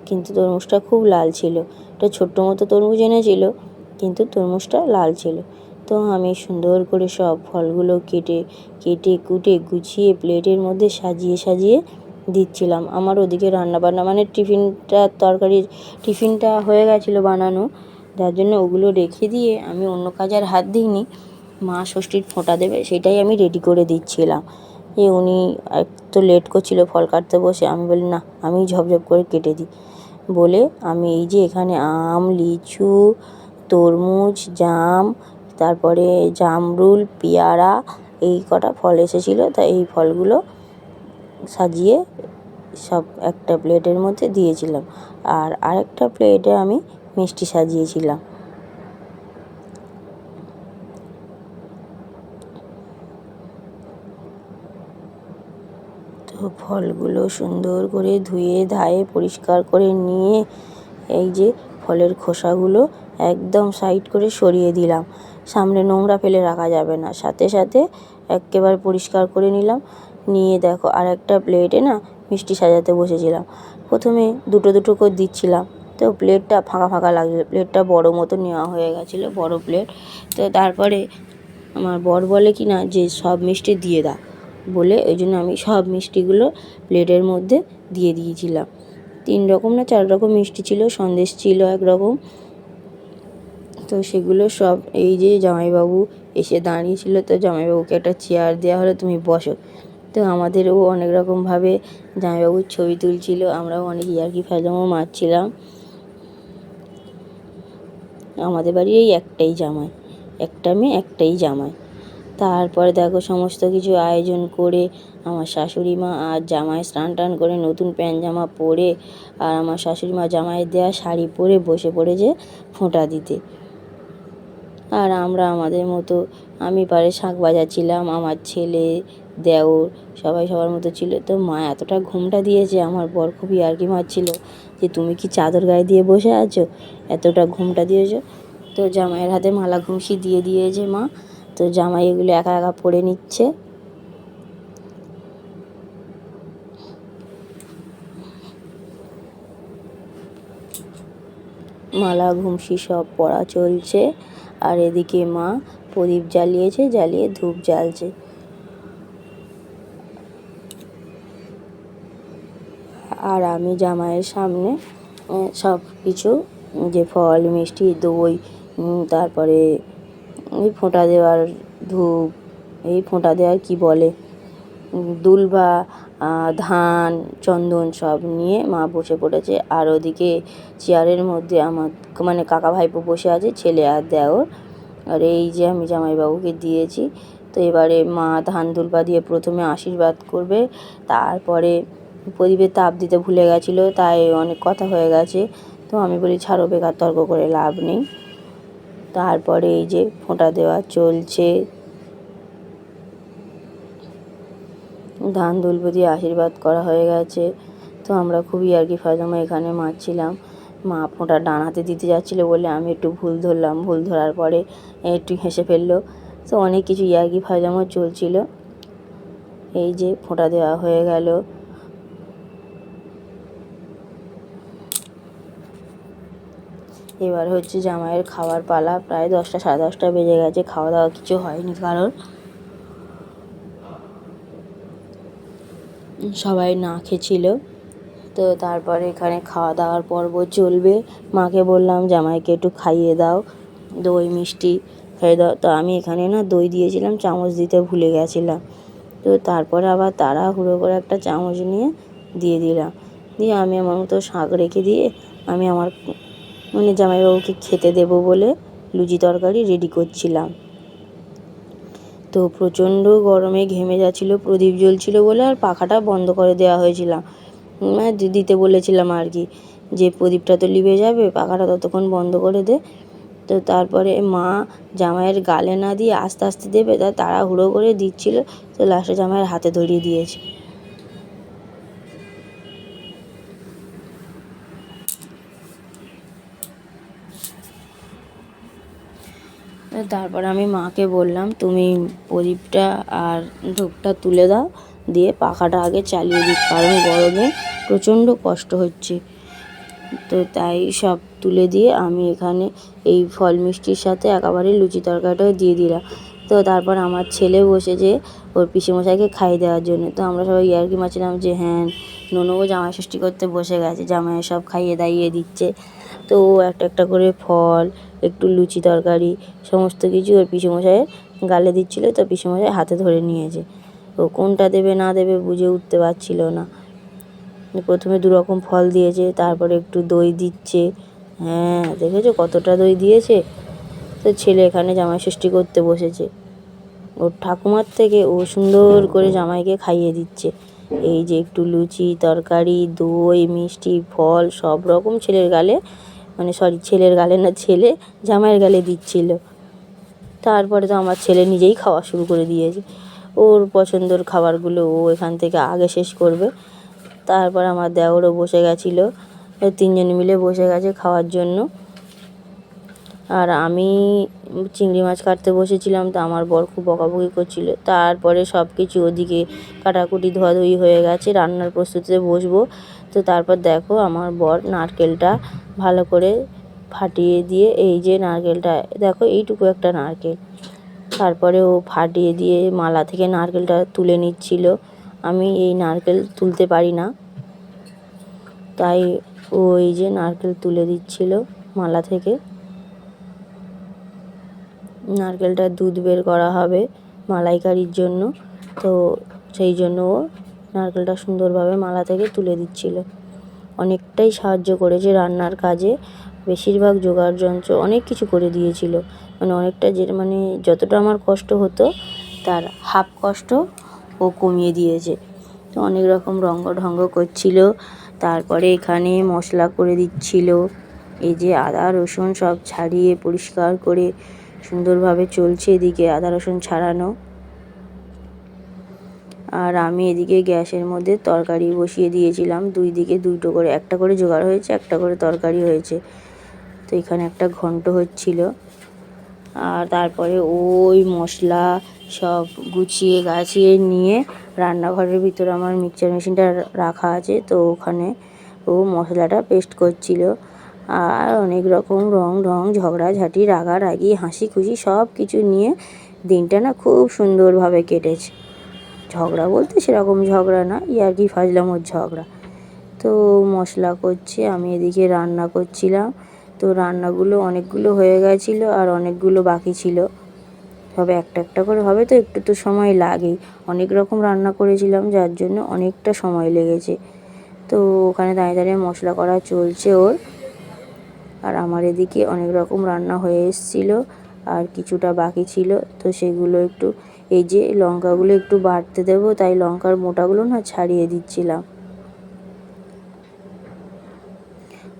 কিন্তু তরমুজটা খুব লাল ছিল। একটা ছোট্ট মতো তরমুজ এনেছিল, কিন্তু তরমুজটা লাল ছিল। তো আমি সুন্দর করে সব ফলগুলো কেটে কুটে গুছিয়ে প্লেটের মধ্যে সাজিয়ে দিচ্ছিলাম। আমার ওদিকে রান্নাবান্না মানে টিফিনটা হয়ে গেছিলো বানানো, যার জন্য ওগুলো রেখে দিয়ে আমি অন্য কাজে আর হাত দিইনি। মা ষষ্ঠীর ফোঁটা দেবে সেটাই আমি রেডি করে দিচ্ছিলাম। উনি একটু লেট করছিল ফল কাটতে বসে, আমি বলি না আমি ঝপঝপ করে কেটে দিই বলে আমি এই যে এখানে আম, লিচু, তরমুজ, জাম, তারপরে জামরুল, পেয়ারা, এই কটা ফল এসেছিলো, তা এই ফলগুলো সাজিয়ে সব একটা প্লেটের মধ্যে দিয়েছিলাম। আর আরেকটা প্লেটে আমি মিষ্টি সাজিয়েছিলাম। তো ফলগুলো সুন্দর করে ধুয়ে ধায়ে পরিষ্কার করে নিয়ে এই যে ফলের খোসাগুলো একদম সাইড করে সরিয়ে দিলাম। সামনে নোংরা ফেলে রাখা যাবে না, সাথে সাথে একেবারে পরিষ্কার করে নিলাম। নিয়ে দেখো আর একটা প্লেটে না মিষ্টি সাজাতে বসেছিলাম। প্রথমে দুটো দুটো করে দিচ্ছিলাম, তো প্লেটটা ফাঁকা ফাঁকা লাগছিলো, প্লেটটা বড় মতো নেওয়া হয়ে গেছিলো, বড় প্লেট। তো তারপরে আমার বর বলে কি না যে সব মিষ্টি দিয়ে দাও বলে, ওই জন্য আমি সব মিষ্টিগুলো প্লেটের মধ্যে দিয়ে দিয়েছিলাম। 3 রকম না 4 রকম মিষ্টি ছিল, সন্দেশ ছিল একরকম। তো সেগুলো সব এই যে জামাইবাবু এসে দাঁড়িয়েছিল, তো জামাইবাবুকে একটা চেয়ার দেওয়া হলো, তুমি বসো। তো আমাদেরও অনেক রকমভাবে জামাইবাবুর ছবি তুলছিল, আমরাও অনেক ইয়ার্কি ফাজলামো মারছিলাম। আমাদের বাড়ির এই একটাই জামাই, একটা মেয়ে একটাই জামাই। তারপরে দেখো সমস্ত কিছু আয়োজন করে আমার শাশুড়ি মা আর জামাই স্নান টান করে নতুন প্যান্ট জামা পরে, আর আমার শাশুড়ি মা জামাইয়ের দেওয়া শাড়ি পরে বসে পড়েছে ফোঁটা দিতে। আর আমরা আমাদের মতো, আমি পারে শাঁখ বাজাচ্ছিলাম, আমার ছেলে, দেওর সবাই সবার মতো ছিল। তো মা এতটা ঘুমটা দিয়েছে, আমার বর খুবই ইয়ার্কি মারছিল যে তুমি কি চাদর গায়ে দিয়ে বসে আছো, এতটা ঘুমটা দিয়েছো। তো জামাইয়ের হাতে মালা ঘুমসি দিয়ে দিয়েছে মা, তো জামাই এগুলো একা একা পরে নিচ্ছে। মালা ঘুমসি সব পরা চলছে, আর এদিকে মা প্রদীপ জ্বালিয়েছে, জ্বালিয়ে ধূপ জ্বালছে। আর আমি জামাইয়ের সামনে সব কিছু যে ফল, মিষ্টি, দই, তারপরে এই ফোঁটা দেওয়ার ধূপ, এই ফোঁটা দেওয়ার কি বলে, দুলবা, ধান, চন্দন সব নিয়ে মা বসে পড়েছে। আর ওদিকে চেয়ারের মধ্যে আমার মানে কাকা ভাইপো বসে আছে, ছেলে আর দেওর। আর এই যে আমি জামাইবাবুকে দিয়েছি। তো এবারে মা ধান দুলবা দিয়ে প্রথমে আশীর্বাদ করবে, তারপরে প্রদীপে তাপ দিতে ভুলে গেছিলো, তাই অনেক কথা হয়ে গেছে। তো আমি বলি ছাড়ো, বেকার তর্ক করে লাভ নেই। তারপরে এই যে ফোঁটা দেওয়া চলছে, ধান দুলবো দিয়ে আশীর্বাদ করা হয়ে গেছে। তো আমরা খুবই ইয়ার্কি ফাজলামো এখানে মারছিলাম। মা ফোঁটা ডান হাতে দিতে যাচ্ছিলো বলে আমি একটু ভুল ধরলাম, ভুল ধরার পরে একটু হেসে ফেললো। তো অনেক কিছু ইয়ার্কি ফাজলামো চলছিল। এই যে ফোঁটা দেওয়া হয়ে গেল। এবার হচ্ছে জামাইয়ের খাওয়ার পালা। প্রায় 10টা সাড়ে 10টা বেজে গেছে, খাওয়া দাওয়া কিছু হয়নি কারণ সবাই না খেয়েছিল। তো তারপরে এখানে খাওয়া দাওয়ার পর্ব চলবে। মাকে বললাম জামাইকে একটু খাইয়ে দাও, দই মিষ্টি খাইয়ে দাও। তো আমি এখানে না দই দিয়েছিলাম, চামচ দিতে ভুলে গেছিলাম। তো তারপরে আবার তাড়াহুড়ো করে একটা চামচ নিয়ে দিয়ে দিলাম। দিয়ে আমি আমার মতো শাক রেখে দিয়ে আমি আমার মানে জামাইবাবুকে খেতে দেবো বলে লুচি তরকারি রেডি করছিলাম। তো প্রচণ্ড গরমে ঘেমে যাচ্ছিলো, প্রদীপ জ্বলছিল বলে আর পাখাটা বন্ধ করে দেওয়া হয়েছিল, মানে দিতে বলেছিলাম আর কি, যে প্রদীপটা তো লিভে যাবে, পাখাটা ততক্ষণ বন্ধ করে দে। তো তারপরে মা জামাইয়ের গালে না দিয়ে আস্তে আস্তে দেবে, তা তাড়াহুড়ো করে দিচ্ছিল। তো লাস্টে জামাইয়ের হাতে ধরিয়ে দিয়েছে। তারপর আমি মাকে বললাম তুমি প্রদীপটা আর ধূপটা তুলে দাও, দিয়ে পাখাটা আগে চালিয়ে দিই, কারণ গরমে প্রচণ্ড কষ্ট হচ্ছে। তো তাই সব তুলে দিয়ে আমি এখানে এই ফল মিষ্টির সাথে একেবারে লুচি তরকারিটাও দিয়ে দিলাম। তো তারপর আমার ছেলে বসেছে ওর পিসেমশাইকে খাইয়ে দেওয়ার জন্য। তো আমরা সবাই ইয়ার্কি মারছিলাম যে হ্যাঁ ননদও জামাই ষষ্ঠী করতে বসে গেছে, জামাই সব খাইয়ে দাইয়ে দিচ্ছে। তো ও একটা একটা করে ফল, একটু লুচি তরকারি সমস্ত কিছু ওর পিসেমশাইয়ের গালে দিচ্ছিলো। তো পিসেমশাই হাতে ধরে নিয়েছে, ও কোনটা দেবে না দেবে বুঝে উঠতে পারছিল না। প্রথমে 2 রকম ফল দিয়েছে, তারপরে একটু দই দিচ্ছে। হ্যাঁ, দেখেছো কতটা দই দিয়েছে। তো ছেলে এখানে জামাই ষষ্ঠী করতে বসেছে, ওর ঠাকুমার থেকে ও সুন্দর করে জামাইকে খাইয়ে দিচ্ছে। এই যে একটু লুচি তরকারি, দই, মিষ্টি, ফল সব রকম ছেলের গালে, মানে সরি ছেলের গালে না, ছেলে জামাইয়ের গালে দিচ্ছিল। তারপরে তো আমার ছেলে নিজেই খাওয়া শুরু করে দিয়েছে, ওর পছন্দের খাবারগুলো ও এখান থেকে আগে শেষ করবে। তারপর আমার দেওরও বসে গেছিলো, 3 জন মিলে বসে গেছে খাওয়ার জন্য। আর আমি চিংড়ি মাছ কাটতে বসেছিলাম, তো আমার বর খুব বকাবকি করছিল। তারপরে সব কিছু ওদিকে কাটাকুটি ধোয়াধুয়ি হয়ে গেছে, রান্নার প্রস্তুতিতে বসবো। তো তারপর দেখো আমার বর নারকেলটা ভালো করে ফাটিয়ে দিয়ে, এই যে নারকেলটা দেখো এইটুকু একটা নারকেল, তারপরে ও ফাটিয়ে দিয়ে মালা থেকে নারকেলটা তুলে নিচ্ছিল। আমি এই নারকেল তুলতে পারি না, তাই ও এই যে নারকেল তুলে দিচ্ছিল মালা থেকে। নারকেলটা দুধ বের করা হবে মালাইকারির জন্য, তো সেই জন্য ও নারকেলটা সুন্দরভাবে মালা থেকে তুলে দিচ্ছিল। অনেকটাই সাহায্য করেছে রান্নার কাজে, বেশিরভাগ জোগাড় যন্ত্র অনেক কিছু করে দিয়েছিল। মানে অনেকটা, যে মানে যতটা আমার কষ্ট হতো তার হাফ কষ্ট ও কমিয়ে দিয়েছে। তো অনেক রকম রঙ্গ ঢঙ্গ করছিল। তারপরে এখানে মশলা করে দিচ্ছিল, এই যে আদা রসুন সব ছাড়িয়ে পরিষ্কার করে সুন্দরভাবে চলছে এদিকে আদা রসুন ছাড়ানো। আর আমি এদিকে গ্যাসের মধ্যে তরকারি বসিয়ে দিয়েছিলাম, 2 দিকে 2টো করে, একটা করে জোগাড় হয়েছে, একটা করে তরকারি হয়েছে। তো এখানে একটা ঘন্ট হচ্ছিল। আর তারপরে ওই মশলা সব গুছিয়ে গাছিয়ে নিয়ে রান্নাঘরের ভিতরে আমার মিক্সচার মেশিনটা রাখা আছে, তো ওখানে ও মশলাটা পেস্ট করছিল। আর অনেক রকম রং ঢং ঝগড়াঝাটি রাগারাগি হাসি খুশি সব কিছু নিয়ে দিনটা না খুব সুন্দরভাবে কেটেছে। ঝগড়া বলতে সেরকম ঝগড়া না, ইয়ার্কি ফাজলামোর ঝগড়া। তো মশলা করছে, আমি এদিকে রান্না করছিলাম। তো রান্নাগুলো অনেকগুলো হয়ে গেছিলো আর অনেকগুলো বাকি ছিল, তবে একটা একটা করে হবে তো একটু তো সময় লাগেই। অনেক রকম রান্না করেছিলাম যার জন্য অনেকটা সময় লেগেছে। তো ওখানে দাঁড়িয়ে দাঁড়িয়ে মশলা করা চলছে ওর। আর আমার এদিকে অনেক রকম রান্না হয়ে এসেছিলো আর কিছুটা বাকি ছিল, তো সেগুলো একটু, এই যে লঙ্কাগুলো একটু বাটতে দেবো তাই লঙ্কার মোটাগুলো না ছাড়িয়ে দিচ্ছিলাম।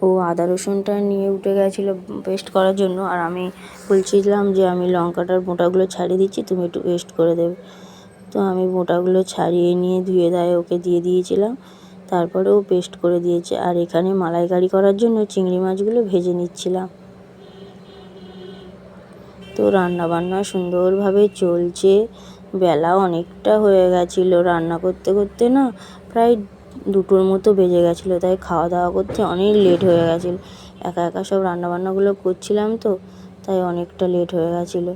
ও আদা রসুনটা নিয়ে উঠে গেছিলো পেস্ট করার জন্য, আর আমি বলছিলাম যে আমি লঙ্কাটার মোটাগুলো ছাড়িয়ে দিচ্ছি, তুমি একটু পেস্ট করে দেবে। তো আমি মোটাগুলো ছাড়িয়ে নিয়ে ধুয়ে ধায়ে ওকে দিয়ে দিয়েছিলাম, তারপরে ও পেস্ট করে দিয়েছে। আর এখানে মালাইকারি করার জন্য চিংড়ি মাছগুলো ভেজে নিচ্ছিলাম। তো রান্নাবান্না সুন্দরভাবে চলছে। বেলা অনেকটা হয়ে গেছিলো, রান্না করতে করতে না প্রায় 2টোর মতো বেজে গেছিলো, তাই খাওয়া দাওয়া করতে অনেক লেট হয়ে গেছিলো। একা একা সব রান্নাবান্নাগুলো করছিলাম, তো তাই অনেকটা লেট হয়ে গেছিলো।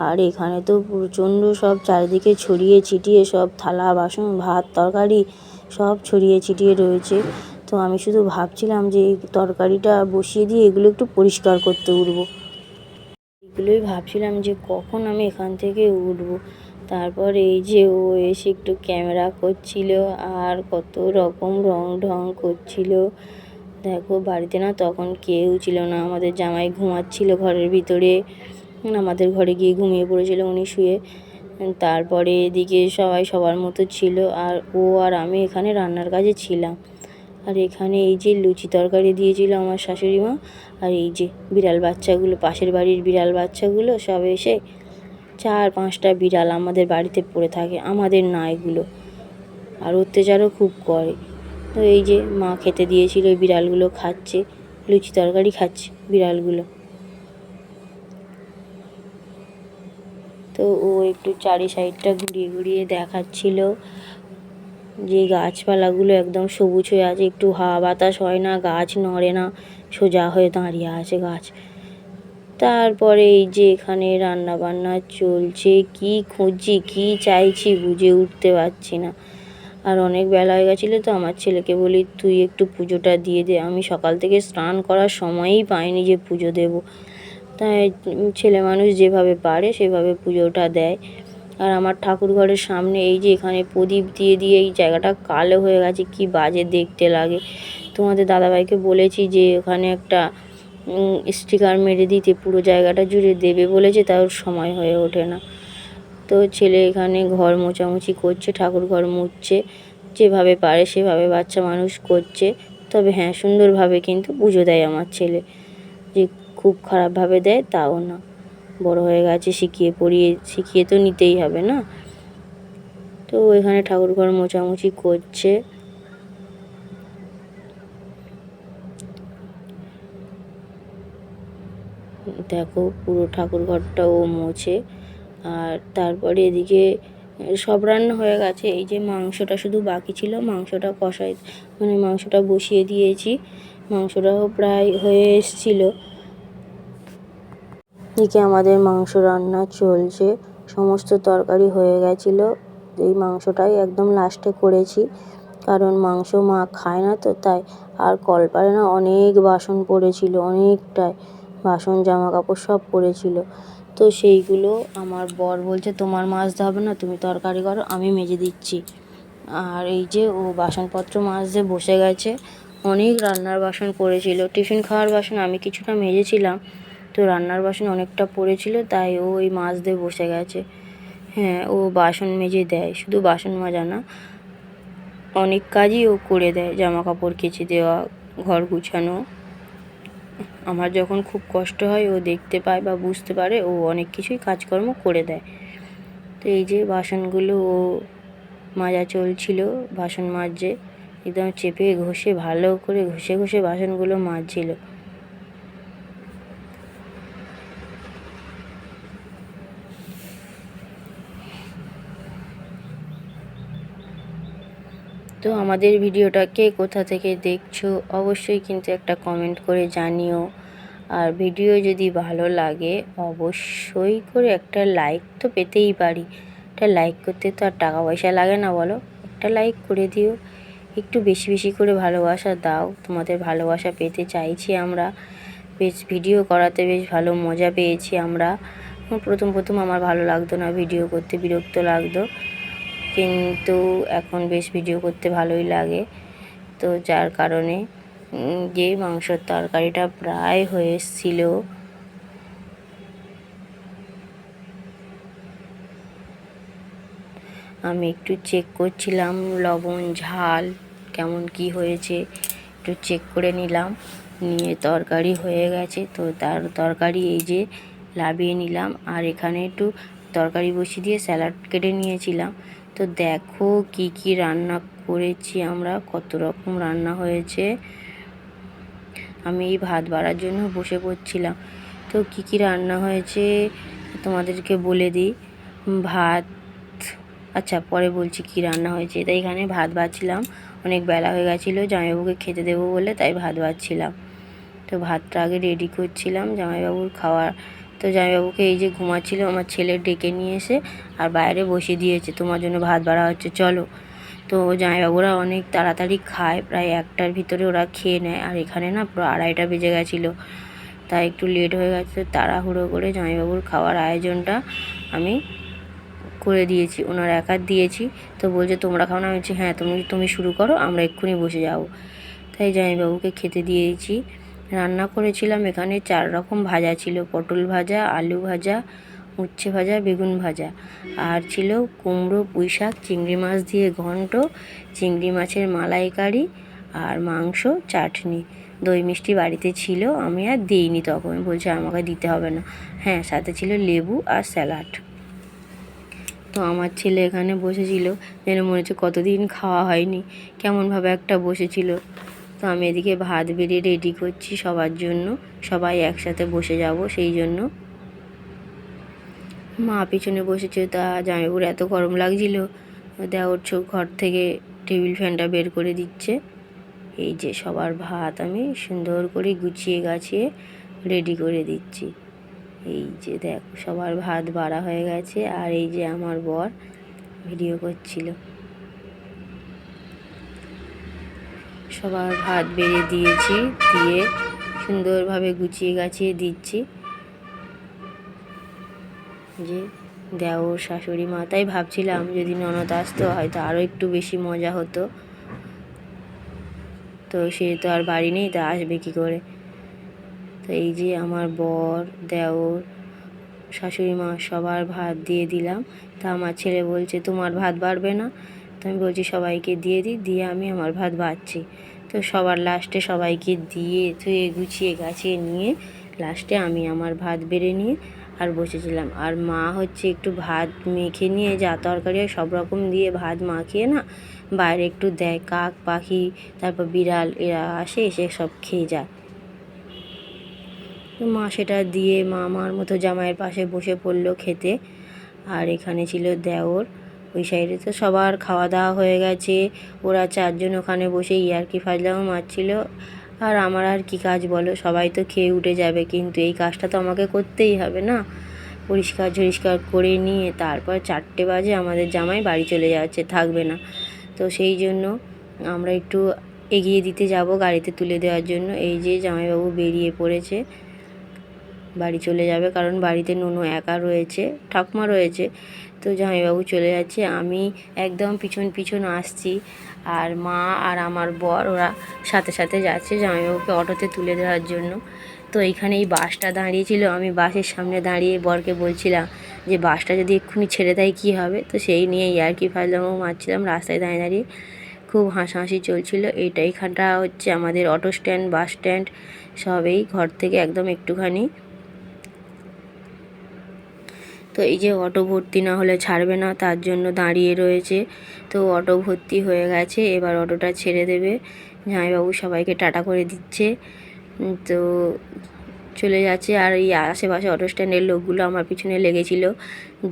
আর এখানে তো প্রচণ্ড সব চারিদিকে ছড়িয়ে ছিটিয়ে সব থালা বাসন ভাত তরকারি সব ছড়িয়ে ছিটিয়ে রয়েছে। তো আমি শুধু ভাবছিলাম যে এই তরকারিটা বসিয়ে দিয়ে এগুলো একটু পরিষ্কার করতে উঠবো, এগুলোই ভাবছিলাম যে কখন আমি এখান থেকে উঠবো। তারপর এই যে ও এসে একটু ক্যামেরা করছিল আর কত রকম রং ঢং করছিল। দেখো বাড়িতে না তখন কেউ ছিল না, আমাদের জামাই ঘুমাচ্ছিল ঘরের ভিতরে, আমাদের ঘরে গিয়ে ঘুমিয়ে পড়েছিল উনি শুয়ে। তারপরে এদিকে সবাই সবার মতো ছিল, আর ও আর আমি এখানে রান্নার কাজে ছিলাম। আর এখানে এই যে লুচি তরকারি দিয়েছিল আমার শাশুড়ি মা, আর এই যে বিড়াল বাচ্চাগুলো, পাশের বাড়ির বিড়াল বাচ্চাগুলো সব এসে 4-5টা বিড়াল আমাদের বাড়িতে পড়ে থাকে, আমাদের না এগুলো, আর অত্যাচারও খুব করে। তো এই যে মা খেতে দিয়েছিল, ওই বিড়ালগুলো খাচ্ছে, লুচি তরকারি খাচ্ছে বিড়ালগুলো। তো ও একটু চারি সাইডটা ঘুরিয়ে ঘুরিয়ে দেখাচ্ছিল যে গাছপালাগুলো একদম সবুজ হয়ে আছে, একটু হাওয়া বাতাস হয় না, গাছ নড়ে না, সোজা হয়ে দাঁড়িয়ে আছে গাছ। তারপরে এই যে এখানে রান্না বান্না চলছে, কি খুঁজছি কি চাইছি বুঝে উঠতে পারছি না। আর অনেক বেলা হয়ে গেছিলো, তো আমার ছেলেকে বলি তুই একটু পুজোটা দিয়ে দে। আমি সকাল থেকে স্নান করার সময়ই পাইনি যে পুজো দেব। তাই ছেলে মানুষ যেভাবে পারে সেভাবে পুজোটা দেয়। আর আমার ঠাকুর ঘরের সামনে এই যে এখানে প্রদীপ দিয়ে দিয়ে এই জায়গাটা কালো হয়ে গেছে, কি বাজে দেখতে লাগে। তোমাদের দাদাভাইকে বলেছি যে ওখানে একটা স্টিকার মেরে দিতে, পুরো জায়গাটা জুড়ে দেবে বলেছে, তাও সময় হয়ে ওঠে না। তো ছেলে এখানে ঘর মোছামুছি করছে, ঠাকুর ঘর মুছছে, যেভাবে পারে সেভাবে বাচ্চা মানুষ করছে। তবে হ্যাঁ, সুন্দরভাবে কিন্তু পুজো দেয় আমার ছেলে, যে খুব খারাপভাবে দেয় তাও না। বড় হয়ে গেছে, শিখিয়ে তো নিতেই হবে না। তো এখানে ঠাকুর ঘর মোছামুছি করছে। দেখো পুরো ঠাকুর ঘরটা ও মোছে। আর তারপরে এদিকে সব রান্না হয়ে গেছে। এই যে মাংসটা শুধু বাকি ছিল, মাংসটা মাংসটা বসিয়ে দিয়েছি। মাংসটাও প্রায় হয়ে এসেছিলো। এদিকে আমাদের মাংস রান্না চলছে, সমস্ত তরকারি হয়ে গেছিলো। এই মাংসটাই একদম লাস্টে করেছি, কারণ মাংস মা খায় না তো তাই। আর কলপারে না অনেক বাসন পড়েছিল, অনেকটাই বাসন জামা কাপড় সব পড়েছিল। তো সেইগুলো আমার বর বলছে তোমার মাজতে হবে না, তুমি তরকারি করো, আমি মেজে দিচ্ছি। আর এই যে ও বাসনপত্র মাজতে বসে গেছে। অনেক রান্নার বাসন পড়েছিল, টিফিন খাওয়ার বাসন আমি কিছুটা মেজেছিলাম, তো রান্নার বাসন অনেকটা পড়েছিল, তাই ও ওই মাজতে বসে গেছে। হ্যাঁ, ও বাসন মেজে দেয়, শুধু বাসন মাজা না, অনেক কাজই ও করে দেয়, জামা কাপড় কেচে দেওয়া, ঘর গুছানো। আমার যখন খুব কষ্ট হয় ও দেখতে পায় বা বুঝতে পারে, ও অনেক কিছুই কাজকর্ম করে দেয়। তো এই যে বাসনগুলো ও মাজা চলছিল, বাসন মাজছে, একদম চেপে ঘষে ভালো করে ঘষে ঘষে বাসনগুলো মাজছিল। তো আমাদের ভিডিওটা কে কোথা থেকে দেখছো অবশ্যই কিন্তু একটা কমেন্ট করে জানিও। আর ভিডিও যদি ভালো লাগে অবশ্যই করে একটা লাইক তো পেতেই পারি। একটা লাইক করতে তো আর টাকা পয়সা লাগে না বলো, একটা লাইক করে দিও। একটু বেশি বেশি করে ভালোবাসা দাও, তোমাদের ভালোবাসা পেতে চাইছি আমরা। বেশ ভিডিও করাতে বেশ ভালো মজা পেয়েছি আমরা। প্রথম প্রথম আমার ভালো লাগতো না, ভিডিও করতে বিরক্ত লাগতো, কিন্তু এখন বেশ ভিডিও করতে ভালোই লাগে। তো যার কারণে যে মাংসর তরকারিটা প্রায় হয়ে এসেছিল, আমি একটু চেক করছিলাম লবণ ঝাল কেমন কি হয়েছে, একটু চেক করে নিলাম, নিয়ে তরকারি হয়ে গেছে। তো তার তরকারি এই যে লাবিয়ে নিলাম, আর এখানে একটু তরকারি বসিয়ে দিয়ে স্যালাড কেটে নিয়েছিলাম। তো দেখো কি কি রান্না করেছি আমরা, কত রকম রান্না হয়েছে। আমি এই ভাত বাড়ার জন্য বসে পড়ছিলাম। তো কি কি রান্না হয়েছে তোমাদেরকে বলে দিই। ভাত, আচ্ছা পরে বলছি কি রান্না হয়েছে। তাই এখানে ভাত বাড়ছিলাম, অনেক বেলা হয়ে গেছিলো জামাইবাবুকে খেতে দেবো বলে, তাই ভাত বাড়ছিলাম। তো ভাতটা আগে রেডি করছিলাম জামাইবাবুর খাওয়ার। তো জামাইবাবুকে এই যে ঘুমাচ্ছিল, আমার ছেলে ডেকে নিয়ে এসে আর বাইরে বসিয়ে দিয়েছে, তোমার জন্য ভাত বাড়া হচ্ছে চলো। তো জামাইবাবুরা অনেক তাড়াতাড়ি খায়, প্রায় 1টার ভিতরে ওরা খেয়ে নেয়। আর এখানে না পুরো 2:30 বেজে গেছিলো, তাই একটু লেট হয়ে গেছে। তাড়াহুড়ো করে জামাইবাবুর খাওয়ার আয়োজনটা আমি করে দিয়েছি, ওনার একার দিয়েছি। তো বলছে তোমরা খাও না, আমি বলছি হ্যাঁ তুমি শুরু করো, আমরা এক্ষুনি বসে যাব। তাই জামাইবাবুকে খেতে দিয়েছি। রান্না করেছিলাম এখানে 4 রকম ভাজা ছিল, পটল ভাজা, আলু ভাজা, উচ্ছে ভাজা, বেগুন ভাজা, আর ছিল কুমড়ো পুঁই শাক চিংড়ি মাছ দিয়ে ঘন্ট, চিংড়ি মাছের মালাইকারি, আর মাংস, চাটনি, দই মিষ্টি বাড়িতে ছিল, আমি আর দিইনি তখন, বলছে আমাকে দিতে হবে না। হ্যাঁ, সাথে ছিল লেবু আর স্যালাড। তো আমার ছেলে এখানে বসেছিল, যেন মনে হচ্ছে কতদিন খাওয়া হয়নি, কেমনভাবে একটা বসেছিল। তো আমি এদিকে ভাত বেড়ে রেডি করছি সবার জন্য, সবাই একসাথে বসে যাব সেই জন্য। মা পিছনে বসেছে, তা জামাইবাবুর এত গরম লাগছিল, দেওর ঘর থেকে টেবিল ফ্যানটা বের করে দিচ্ছে। এই যে সবার ভাত আমি সুন্দর করে গুছিয়ে গাছিয়ে রেডি করে দিচ্ছি। এই যে দেখো সবার ভাত বাড়া হয়ে গেছে, আর এই যে আমার বর ভিডিও করছিল। সবার ভাত বেড়ে দিয়েছি, দিয়ে সুন্দরভাবে গুছিয়ে গাছিয়ে দিচ্ছি। যে দেওর শাশুড়ি মা, তাই ভাবছিলাম যদি ননদ আসতো হয়তো আরও একটু বেশি মজা হতো। তো সে তো আর বাড়ি নেই, তা আসবে কী করে। তো এই যে আমার বর, দেওর, শাশুড়ি মা সবার ভাত দিয়ে দিলাম। তা আমার ছেলে বলছে তোমার ভাত বাড়বে না? তো আমি বলছি সবাইকে দিয়ে দিই, দিয়ে আমি আমার ভাত বাড়ছি। তো সবার লাস্টে সবাইকে দিয়ে ধুয়ে গুছিয়ে গাছিয়ে নিয়ে লাস্টে আমি আমার ভাত বেড়ে নিয়ে আর বসেছিলাম। আর মা হচ্ছে একটু ভাত মেখে নিয়ে, যা তরকারি সব রকম দিয়ে ভাত মাখিয়ে না বাইরে একটু দেয়, কাক পাখি তারপর বিড়াল এরা আসে, এসে সব খেয়ে যায়। মা সেটা দিয়ে মা আমার মতো জামাইয়ের পাশে বসে পড়লো খেতে। আর এখানে ছিল দেওর, ওই সাইডে তো সবার খাওয়া দাওয়া হয়ে গেছে। ওরা চারজন ওখানে বসে ইয়ার্কি ফাজলামো মারছিল। আর আমার আর কি কাজ বলো, সবাই তো খেয়ে উঠে যাবে, কিন্তু এই কাজটা তো আমাকে করতেই হবে না। পরিষ্কার ঝরিষ্কার করে নিয়ে তারপর 4টে বাজে আমাদের জামাই বাড়ি চলে যাচ্ছে, থাকবে না। তো সেই জন্য আমরা একটু এগিয়ে দিতে যাব গাড়িতে তুলে দেওয়ার জন্য। এই যে জামাইবাবু বেরিয়ে পড়েছে, বাড়ি চলে যাবে, কারণ বাড়িতে নুনু একা রয়েছে, ঠাকুমা রয়েছে। তো জামাইবাবু চলে যাচ্ছে, আমি একদম পিছন পিছন আসছি। আর মা আর আমার বর ওরা সাথে সাথে যাচ্ছে জামাইবাবুকে অটোতে তুলে দেওয়ার জন্য। তো এইখানে এই বাসটা দাঁড়িয়েছিল, আমি বাসের সামনে দাঁড়িয়ে বরকে বলছিলাম যে বাসটা যদি এক্ষুনি ছেড়ে দেয় কী হবে। তো সেই নিয়ে ইয়ার্কি ফাজলামো মারছিলাম রাস্তায় দাঁড়িয়ে দাঁড়িয়ে, খুব হাসাহাসি চলছিল। এইখানটা হচ্ছে আমাদের অটো স্ট্যান্ড, বাস স্ট্যান্ড সবেই ঘর থেকে একদম একটুখানি। তো এই যে অটো ভর্তি না হলে ছাড়বে না, তার জন্য দাঁড়িয়ে রয়েছে। তো অটো ভর্তি হয়ে গেছে, এবার অটোটা ছেড়ে দেবে। জামাইবাবু সবাইকে টাটা করে দিচ্ছে। তো চলে যাচ্ছে। আর এই আশেপাশে অটো স্ট্যান্ডের লোকগুলো আমার পিছনে লেগেছিল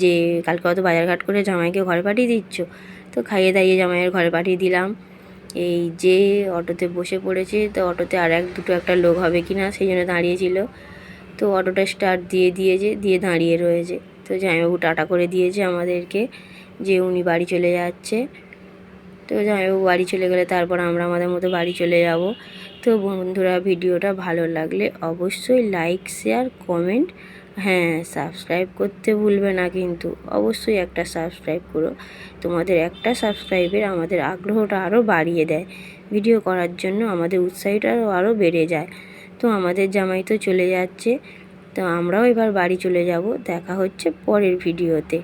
যে কালকে অত বাজারঘাট করে জামাইকে ঘরে পাঠিয়ে দিচ্ছ। তো খাইয়ে দাইয়ে জামাইয়ের ঘরে পাঠিয়ে দিলাম। এই যে অটোতে বসে পড়েছে, তো অটোতে আর দুটো একটা লোক হবে কি না সেই জন্য দাঁড়িয়েছিল। তো অটোটা স্টার্ট দিয়েছে, দিয়ে দাঁড়িয়ে রয়েছে। তো জামাইবাবু টাটা করে দিয়েছে আমাদেরকে যে উনি বাড়ি চলে যাচ্ছে। তো জামাইবাবু বাড়ি চলে গেলে তারপর আমরা আমাদের মতো বাড়ি চলে যাব। তো বন্ধুরা, ভিডিওটা ভালো লাগলে অবশ্যই লাইক, শেয়ার, কমেন্ট, হ্যাঁ সাবস্ক্রাইব করতে ভুলবে না, কিন্তু অবশ্যই একটা সাবস্ক্রাইব করো। তোমাদের একটা সাবস্ক্রাইবের আমাদের আগ্রহটা আরও বাড়িয়ে দেয়, ভিডিও করার জন্য আমাদের উৎসাহটাও আরও বেড়ে যায়। তো আমাদের জামাই তো চলে যাচ্ছে, তো আমরাও এবার বাড়ি চলে যাব। দেখা হচ্ছে পরের ভিডিওতে।